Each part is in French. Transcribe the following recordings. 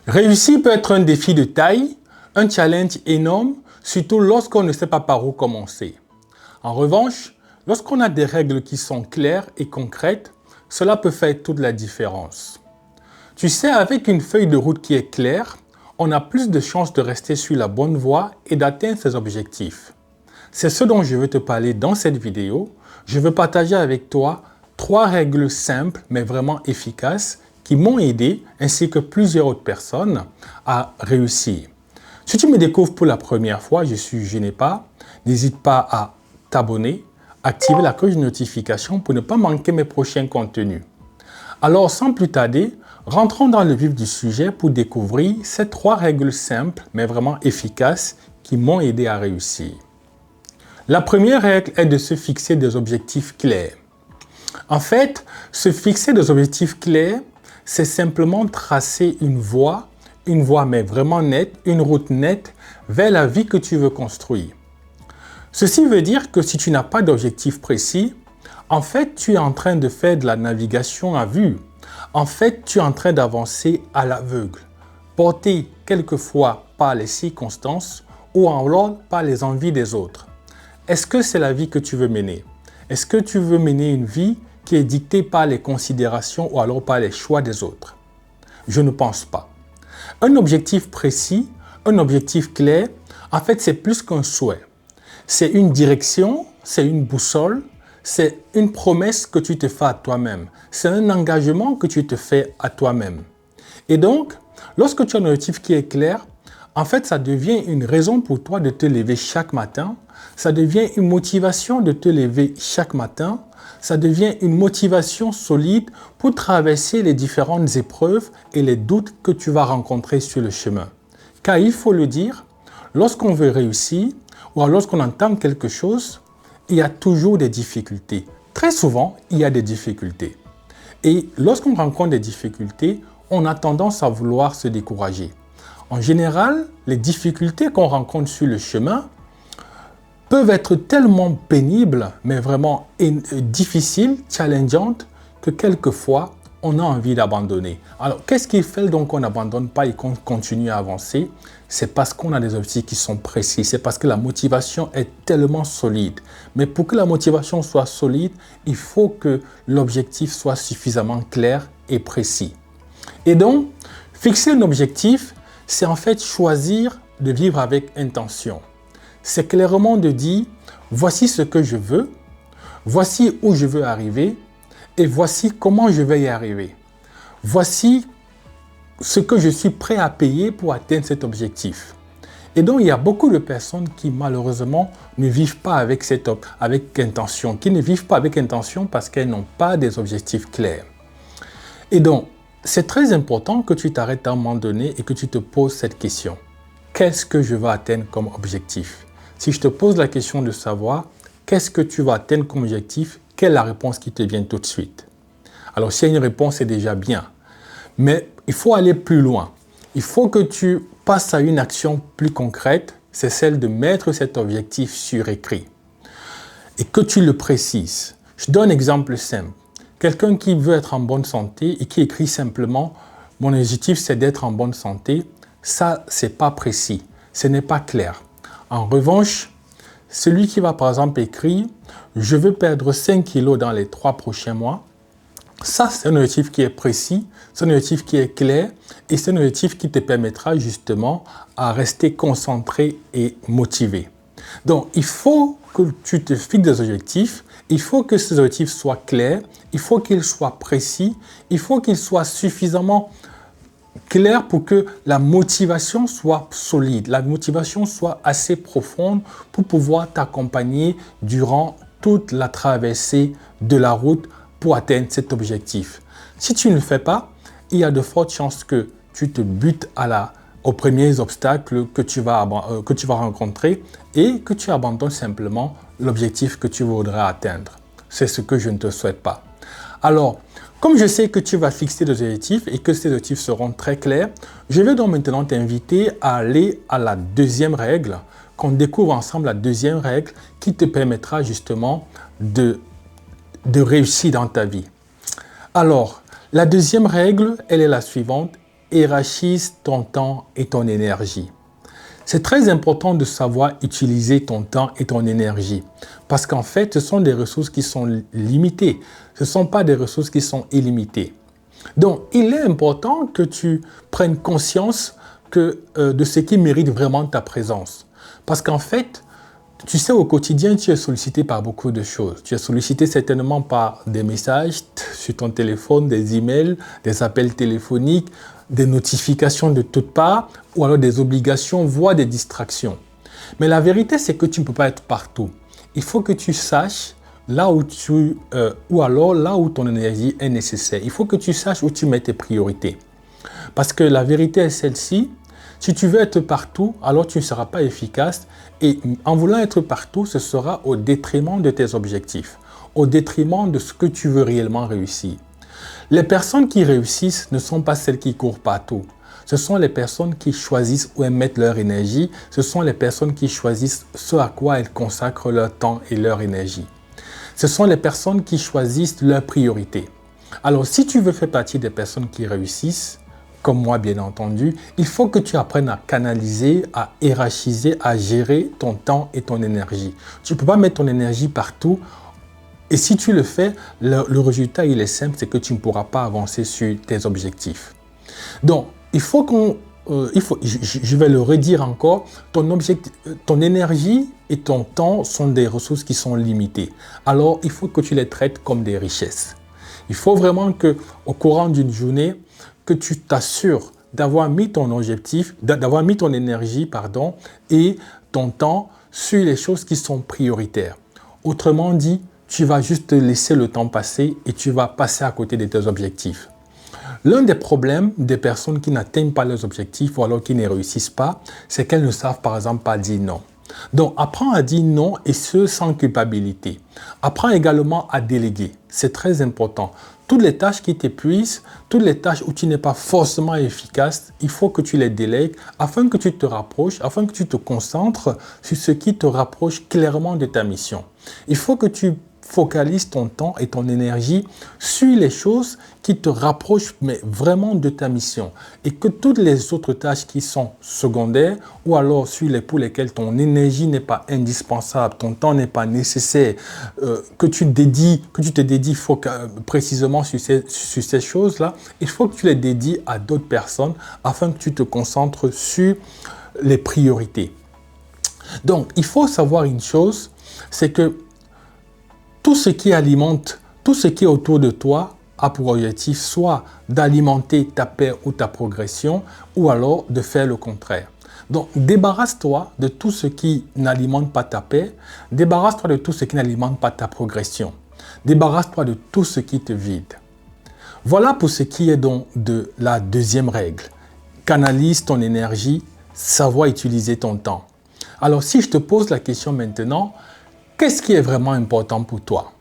Réussir peut être un défi de taille, un challenge énorme, surtout lorsqu'on ne sait pas par où commencer. En revanche, lorsqu'on a des règles qui sont claires et concrètes, cela peut faire toute la différence. Tu sais, avec une feuille de route qui est claire, on a plus de chances de rester sur la bonne voie et d'atteindre ses objectifs. C'est ce dont je veux te parler dans cette vidéo. Je veux partager avec toi 3 règles simples mais vraiment efficaces qui m'ont aidé, ainsi que plusieurs autres personnes, à réussir. Si tu me découvres pour la première fois, je n'ai pas, n'hésite pas à t'abonner, activer la cloche de notification pour ne pas manquer mes prochains contenus. Alors, sans plus tarder, rentrons dans le vif du sujet pour découvrir ces 3 règles simples mais vraiment efficaces qui m'ont aidé à réussir. La première règle est de se fixer des objectifs clairs. En fait, se fixer des objectifs clairs, c'est simplement tracer une voie mais vraiment nette, une route nette vers la vie que tu veux construire. Ceci veut dire que si tu n'as pas d'objectif précis, en fait, tu es en train de faire de la navigation à vue. En fait, tu es en train d'avancer à l'aveugle, porté quelquefois par les circonstances ou alors par les envies des autres. Est-ce que c'est la vie que tu veux mener? Est-ce que tu veux mener une vie qui est dictée par les considérations ou alors par les choix des autres? Je ne pense pas. Un objectif précis, un objectif clair, en fait, c'est plus qu'un souhait. C'est une direction, c'est une boussole, c'est une promesse que tu te fais à toi-même. C'est un engagement que tu te fais à toi-même. Et donc, lorsque tu as un objectif qui est clair, en fait, ça devient une raison pour toi de te lever chaque matin. Ça devient une motivation de te lever chaque matin. Ça devient une motivation solide pour traverser les différentes épreuves et les doutes que tu vas rencontrer sur le chemin. Car il faut le dire, lorsqu'on veut réussir ou alors lorsqu'on entame quelque chose, il y a toujours des difficultés. Très souvent, il y a des difficultés. Et lorsqu'on rencontre des difficultés, on a tendance à vouloir se décourager. En général, les difficultés qu'on rencontre sur le chemin peuvent être tellement pénibles, mais vraiment difficiles, challengeantes, que quelquefois, on a envie d'abandonner. Alors, qu'est-ce qui fait donc qu'on n'abandonne pas et qu'on continue à avancer? C'est parce qu'on a des objectifs qui sont précis, c'est parce que la motivation est tellement solide. Mais pour que la motivation soit solide, il faut que l'objectif soit suffisamment clair et précis. Et donc, fixer un objectif, c'est en fait choisir de vivre avec intention. C'est clairement de dire, voici ce que je veux, voici où je veux arriver et voici comment je vais y arriver. Voici ce que je suis prêt à payer pour atteindre cet objectif. Et donc, il y a beaucoup de personnes qui malheureusement ne vivent pas avec intention, qui ne vivent pas avec intention parce qu'elles n'ont pas des objectifs clairs. Et donc, c'est très important que tu t'arrêtes à un moment donné et que tu te poses cette question. Qu'est-ce que je vais atteindre comme objectif? Si je te pose la question de savoir qu'est-ce que tu vas atteindre comme objectif, quelle est la réponse qui te vient tout de suite? Alors, s'il y a une réponse, c'est déjà bien. Mais il faut aller plus loin. Il faut que tu passes à une action plus concrète, c'est celle de mettre cet objectif sur écrit et que tu le précises. Je donne un exemple simple. Quelqu'un qui veut être en bonne santé et qui écrit simplement « Mon objectif, c'est d'être en bonne santé », ça, ce n'est pas précis, ce n'est pas clair. En revanche, celui qui va par exemple écrire « Je veux perdre 5 kilos dans les 3 prochains mois », ça, c'est un objectif qui est précis, c'est un objectif qui est clair et c'est un objectif qui te permettra justement à rester concentré et motivé. Donc, il faut que tu te fixes des objectifs, il faut que ces objectifs soient clairs, il faut qu'ils soient précis, il faut qu'ils soient suffisamment clairs pour que la motivation soit solide, la motivation soit assez profonde pour pouvoir t'accompagner durant toute la traversée de la route pour atteindre cet objectif. Si tu ne le fais pas, il y a de fortes chances que tu te butes aux premiers obstacles que tu vas rencontrer et que tu abandonnes simplement l'objectif que tu voudrais atteindre. C'est ce que je ne te souhaite pas. Alors, comme je sais que tu vas fixer des objectifs et que ces objectifs seront très clairs, je vais donc maintenant t'inviter à aller à la deuxième règle, qu'on découvre ensemble la deuxième règle qui te permettra justement de réussir dans ta vie. Alors, la deuxième règle, elle est la suivante. hiérarchise ton temps et ton énergie. C'est très important de savoir utiliser ton temps et ton énergie parce qu'en fait, ce sont des ressources qui sont limitées. Ce ne sont pas des ressources qui sont illimitées. Donc, il est important que tu prennes conscience de ce qui mérite vraiment ta présence. Parce qu'en fait, tu sais, au quotidien, tu es sollicité par beaucoup de choses. Tu es sollicité certainement par des messages sur ton téléphone, des emails, des appels téléphoniques, des notifications de toutes parts, ou alors des obligations, voire des distractions. Mais la vérité, c'est que tu ne peux pas être partout. Il faut que tu saches là où ou alors là où ton énergie est nécessaire. Il faut que tu saches où tu mets tes priorités. Parce que la vérité est celle-ci. Si tu veux être partout, alors tu ne seras pas efficace. Et en voulant être partout, ce sera au détriment de tes objectifs, au détriment de ce que tu veux réellement réussir. Les personnes qui réussissent ne sont pas celles qui courent partout. Ce sont les personnes qui choisissent où elles mettent leur énergie. Ce sont les personnes qui choisissent ce à quoi elles consacrent leur temps et leur énergie. Ce sont les personnes qui choisissent leurs priorités. Alors, si tu veux faire partie des personnes qui réussissent, comme moi bien entendu, il faut que tu apprennes à canaliser, à hiérarchiser, à gérer ton temps et ton énergie. Tu ne peux pas mettre ton énergie partout et si tu le fais, le résultat il est simple, c'est que tu ne pourras pas avancer sur tes objectifs. Donc, je vais le redire encore, ton énergie et ton temps sont des ressources qui sont limitées. Alors, il faut que tu les traites comme des richesses. Il faut vraiment qu'au courant d'une journée, que tu t'assures d'avoir mis ton objectif, d'avoir mis ton énergie, et ton temps sur les choses qui sont prioritaires. Autrement dit, tu vas juste te laisser le temps passer et tu vas passer à côté de tes objectifs. L'un des problèmes des personnes qui n'atteignent pas leurs objectifs ou alors qui ne réussissent pas, c'est qu'elles ne savent par exemple pas dire non. Donc, apprends à dire non et ce sans culpabilité. Apprends également à déléguer. C'est très important. Toutes les tâches qui t'épuisent, toutes les tâches où tu n'es pas forcément efficace, il faut que tu les délègues afin que tu te rapproches, afin que tu te concentres sur ce qui te rapproche clairement de ta mission. Il faut que tu focalises ton temps et ton énergie sur les choses qui te rapprochent mais vraiment de ta mission et que toutes les autres tâches qui sont secondaires ou alors pour lesquelles ton énergie n'est pas indispensable, ton temps n'est pas nécessaire, que tu te dédies précisément sur ces choses-là, il faut que tu les dédies à d'autres personnes afin que tu te concentres sur les priorités. Donc, il faut savoir une chose, c'est que tout ce qui est autour de toi a pour objectif soit d'alimenter ta paix ou ta progression ou alors de faire le contraire. Donc, débarrasse-toi de tout ce qui n'alimente pas ta paix, débarrasse-toi de tout ce qui n'alimente pas ta progression, débarrasse-toi de tout ce qui te vide. Voilà pour ce qui est donc de la deuxième règle. Canalise ton énergie, savoir utiliser ton temps. Alors, si je te pose la question maintenant, qu'est-ce qui est vraiment important pour toi?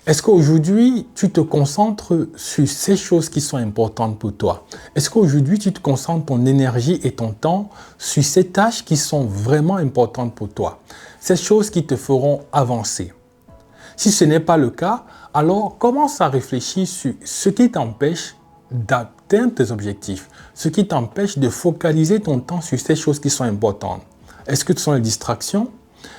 Est-ce qu'aujourd'hui, tu te concentres sur ces choses qui sont importantes pour toi? Est-ce qu'aujourd'hui, tu te concentres ton énergie et ton temps sur ces tâches qui sont vraiment importantes pour toi? Ces choses qui te feront avancer. Si ce n'est pas le cas, alors commence à réfléchir sur ce qui t'empêche d'atteindre tes objectifs, ce qui t'empêche de focaliser ton temps sur ces choses qui sont importantes. Est-ce que ce sont les distractions?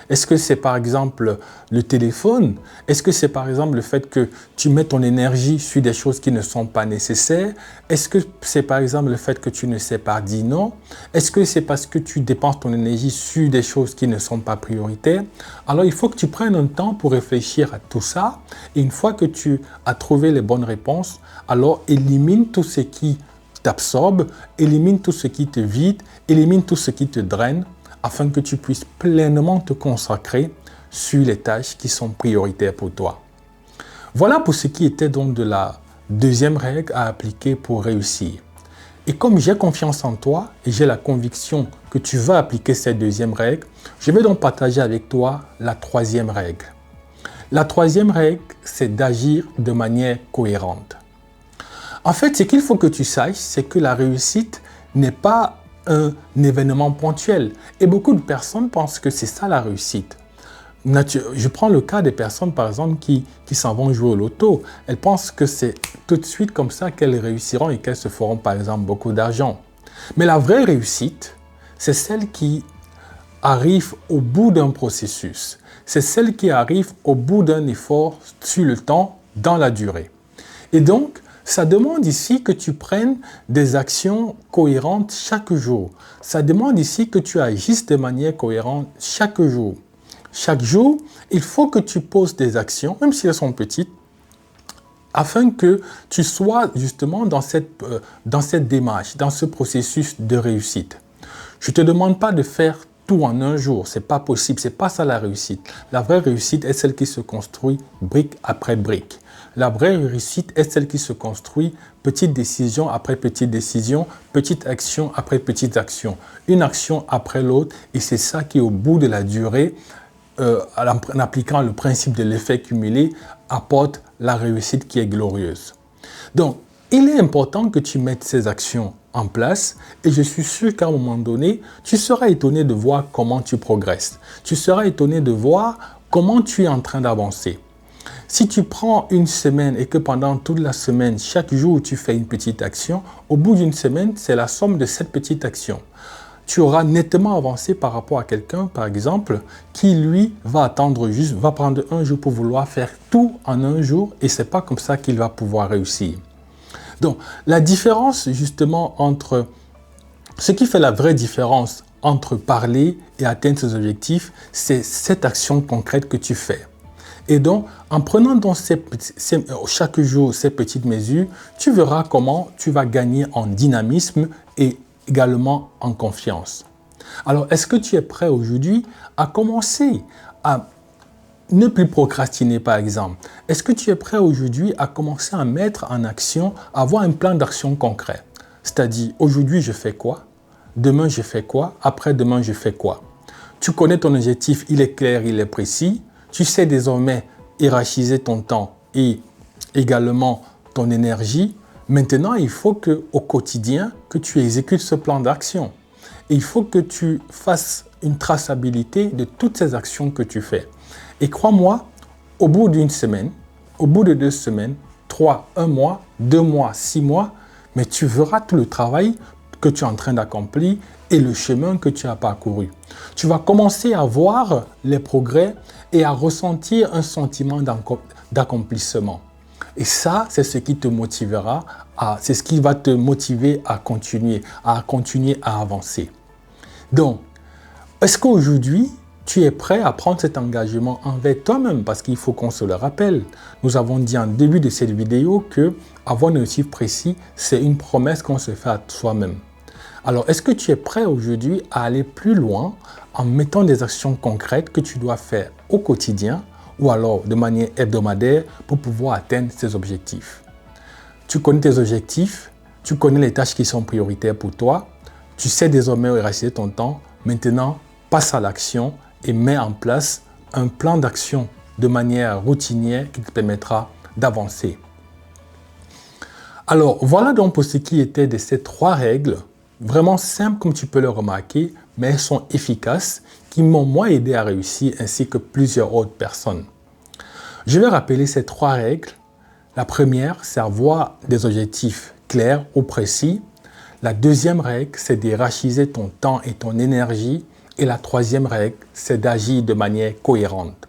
Est-ce que c'est par exemple le téléphone? Est-ce que c'est par exemple le fait que tu mets ton énergie sur des choses qui ne sont pas nécessaires? Est-ce que c'est par exemple le fait que tu ne sais pas dire non? Est-ce que c'est parce que tu dépenses ton énergie sur des choses qui ne sont pas prioritaires? Alors il faut que tu prennes un temps pour réfléchir à tout ça et une fois que tu as trouvé les bonnes réponses, alors élimine tout ce qui t'absorbe, élimine tout ce qui te vide, élimine tout ce qui te draine, afin que tu puisses pleinement te consacrer sur les tâches qui sont prioritaires pour toi. Voilà pour ce qui était donc de la deuxième règle à appliquer pour réussir. Et comme j'ai confiance en toi et j'ai la conviction que tu vas appliquer cette deuxième règle, je vais donc partager avec toi la troisième règle. La troisième règle, c'est d'agir de manière cohérente. En fait, ce qu'il faut que tu saches, c'est que la réussite n'est pas un événement ponctuel. Et beaucoup de personnes pensent que c'est ça la réussite. Je prends le cas des personnes, par exemple, qui s'en vont jouer au loto. Elles pensent que c'est tout de suite comme ça qu'elles réussiront et qu'elles se feront, par exemple, beaucoup d'argent. Mais la vraie réussite, c'est celle qui arrive au bout d'un processus. C'est celle qui arrive au bout d'un effort sur le temps, dans la durée. Et donc, ça demande ici que tu prennes des actions cohérentes chaque jour. Ça demande ici que tu agisses de manière cohérente chaque jour. Chaque jour, il faut que tu poses des actions, même si elles sont petites, afin que tu sois justement dans cette démarche, dans ce processus de réussite. Je ne te demande pas de faire tout en un jour, ce n'est pas possible, ce n'est pas ça la réussite. La vraie réussite est celle qui se construit brique après brique. La vraie réussite est celle qui se construit petite décision après petite décision, petite action après petite action, une action après l'autre, et c'est ça qui, au bout de la durée, en appliquant le principe de l'effet cumulé, apporte la réussite qui est glorieuse. Donc, il est important que tu mettes ces actions en place et je suis sûr qu'à un moment donné, tu seras étonné de voir comment tu progresses. Tu seras étonné de voir comment tu es en train d'avancer. Si tu prends une semaine et que pendant toute la semaine, chaque jour, tu fais une petite action, au bout d'une semaine, c'est la somme de cette petite action. Tu auras nettement avancé par rapport à quelqu'un, par exemple, qui lui va prendre un jour pour vouloir faire tout en un jour et c'est pas comme ça qu'il va pouvoir réussir. Donc, la différence justement entre, ce qui fait la vraie différence entre parler et atteindre ses objectifs, c'est cette action concrète que tu fais. Et donc, en prenant donc chaque jour ces petites mesures, tu verras comment tu vas gagner en dynamisme et également en confiance. Alors, est-ce que tu es prêt aujourd'hui à commencer à ne plus procrastiner, par exemple? Est-ce que tu es prêt aujourd'hui à commencer à mettre en action, à avoir un plan d'action concret? C'est-à-dire, aujourd'hui, je fais quoi? Demain, je fais quoi? Après-demain, je fais quoi? Tu connais ton objectif, il est clair, il est précis. Tu sais désormais hiérarchiser ton temps et également ton énergie. Maintenant, il faut qu'au quotidien, que tu exécutes ce plan d'action. Il faut que tu fasses une traçabilité de toutes ces actions que tu fais. Et crois-moi, au bout d'une semaine, au bout de 2 semaines, 3, 1 mois, 2 mois, 6 mois, mais tu verras tout le travail que tu es en train d'accomplir et le chemin que tu as parcouru. Tu vas commencer à voir les progrès et à ressentir un sentiment d'accomplissement. Et ça, c'est ce qui te motivera, c'est ce qui va te motiver à continuer à avancer. Donc, est-ce qu'aujourd'hui, tu es prêt à prendre cet engagement envers toi-même? Parce qu'il faut qu'on se le rappelle. Nous avons dit en début de cette vidéo que avoir un objectif précis, c'est une promesse qu'on se fait à soi-même. Alors, est-ce que tu es prêt aujourd'hui à aller plus loin en mettant des actions concrètes que tu dois faire au quotidien ou alors de manière hebdomadaire pour pouvoir atteindre ces objectifs? Tu connais tes objectifs, tu connais les tâches qui sont prioritaires pour toi, tu sais désormais réaliser ton temps. Maintenant, passe à l'action et mets en place un plan d'action de manière routinière qui te permettra d'avancer. Alors, voilà donc pour ce qui était de ces 3 règles, vraiment simples comme tu peux le remarquer, mais elles sont efficaces, qui m'ont moi aidé à réussir ainsi que plusieurs autres personnes. Je vais rappeler ces 3 règles. La première, c'est avoir des objectifs clairs ou précis. La deuxième règle, c'est de hiérarchiser ton temps et ton énergie. Et la troisième règle, c'est d'agir de manière cohérente.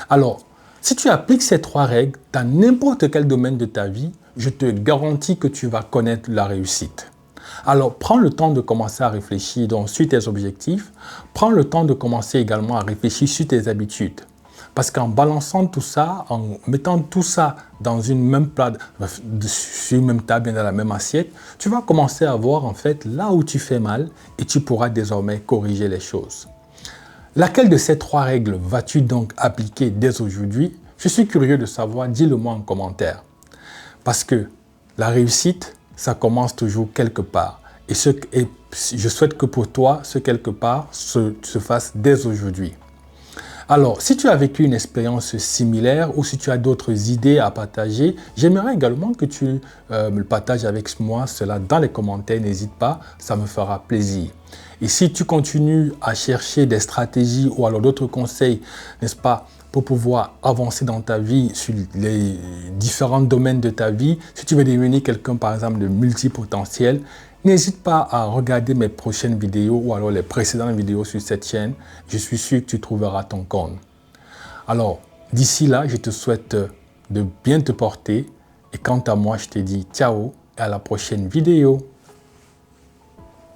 Alors, si tu appliques ces 3 règles dans n'importe quel domaine de ta vie, je te garantis que tu vas connaître la réussite. Alors, prends le temps de commencer à réfléchir donc, sur tes objectifs. Prends le temps de commencer également à réfléchir sur tes habitudes. Parce qu'en balançant tout ça, en mettant tout ça dans une même plate, sur une même table, dans la même assiette, tu vas commencer à voir en fait là où tu fais mal et tu pourras désormais corriger les choses. Laquelle de ces 3 règles vas-tu donc appliquer dès aujourd'hui? Je suis curieux de savoir, dis-le-moi en commentaire. Parce que la réussite, ça commence toujours quelque part. Et je souhaite que pour toi, ce quelque part se fasse dès aujourd'hui. Alors, si tu as vécu une expérience similaire ou si tu as d'autres idées à partager, j'aimerais également que tu me le partages avec moi, cela dans les commentaires, n'hésite pas, ça me fera plaisir. Et si tu continues à chercher des stratégies ou alors d'autres conseils, n'est-ce pas, pour pouvoir avancer dans ta vie sur les différents domaines de ta vie, si tu veux devenir quelqu'un par exemple de multipotentiel, n'hésite pas à regarder mes prochaines vidéos ou alors les précédentes vidéos sur cette chaîne. Je suis sûr que tu trouveras ton compte. Alors, d'ici là, je te souhaite de bien te porter. Et quant à moi, je te dis ciao et à la prochaine vidéo.